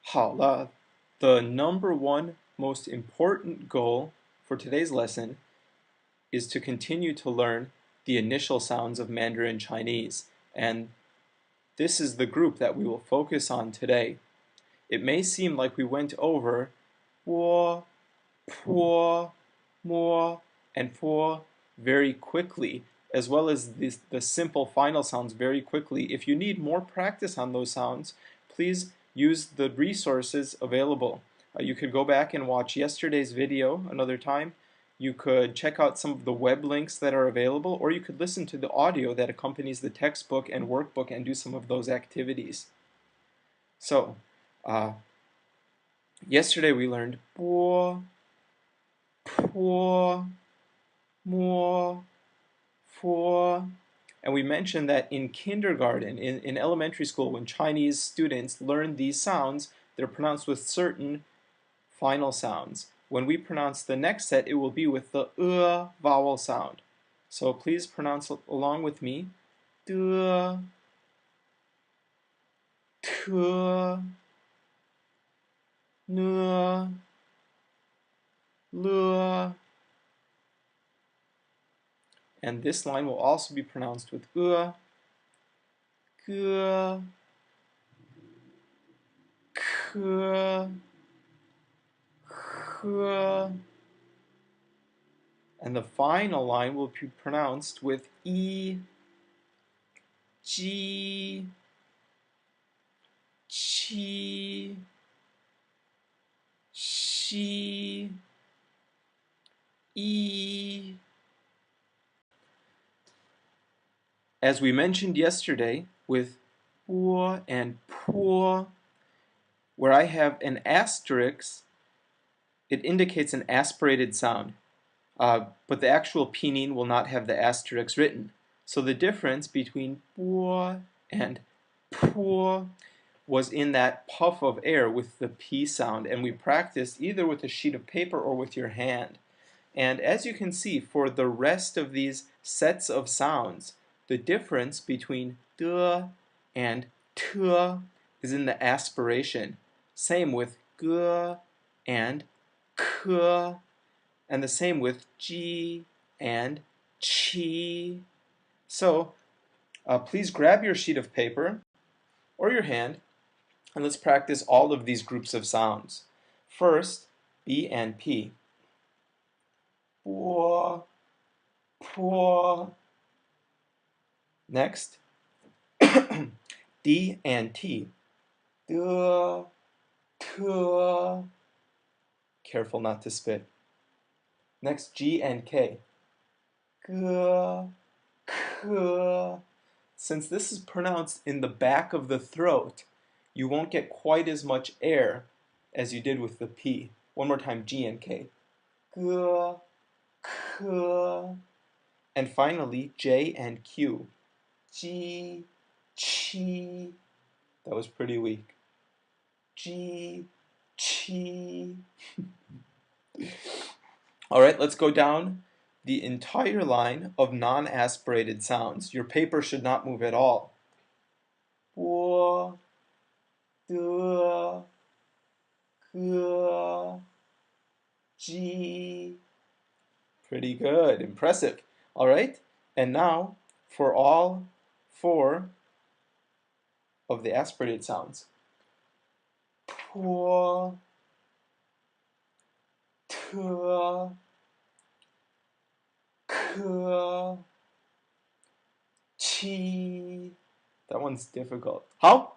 好了, the number one most important goal for today's lesson is to continue to learn the initial sounds of Mandarin Chinese, and this is the group that we will focus on today. It may seem like we went over wo, po, mo, and po very quickly, as well as the simple final sounds very quickly. If you need more practice on those sounds, please use the resources available. You could go back and watch yesterday's video another time. You could check out some of the web links that are available, or you could listen to the audio that accompanies the textbook and workbook and do some of those activities. So, yesterday we learned bo, po, mo, fo, and we mentioned that in kindergarten, in elementary school, when Chinese students learn these sounds, they're pronounced with certain final sounds. When we pronounce the next set, it will be with the vowel sound. So please pronounce along with me. De, te, ne, le. And this line will also be pronounced with ge, ke, ke. And the final line will be pronounced with e, g, chi, she, e. As we mentioned yesterday with po and po, where I have an asterisk, it indicates an aspirated sound. But the actual pinyin will not have the asterisk written. So the difference between po and po was in that puff of air with the P sound, and we practiced either with a sheet of paper or with your hand. And as you can see, for the rest of these sets of sounds, the difference between de and te is in the aspiration. Same with ge and ke, and the same with ji and chi. So please grab your sheet of paper or your hand and let's practice all of these groups of sounds. First, B and P. Po, po. Next, D and T. De, te. Careful not to spit. Next, G and K. Ge, ke. Since this is pronounced in the back of the throat, you won't get quite as much air as you did with the P. One more time, G and K. Ge, ke. And finally, J and Q. Ji, chi. That was pretty weak. Ji, chi. All right, let's go down the entire line of non-aspirated sounds. Your paper should not move at all. Bo, de, ge, ji. Pretty good, impressive. All right, and now for all four of the aspirated sounds. Po, te, ke, chi. That one's difficult. How?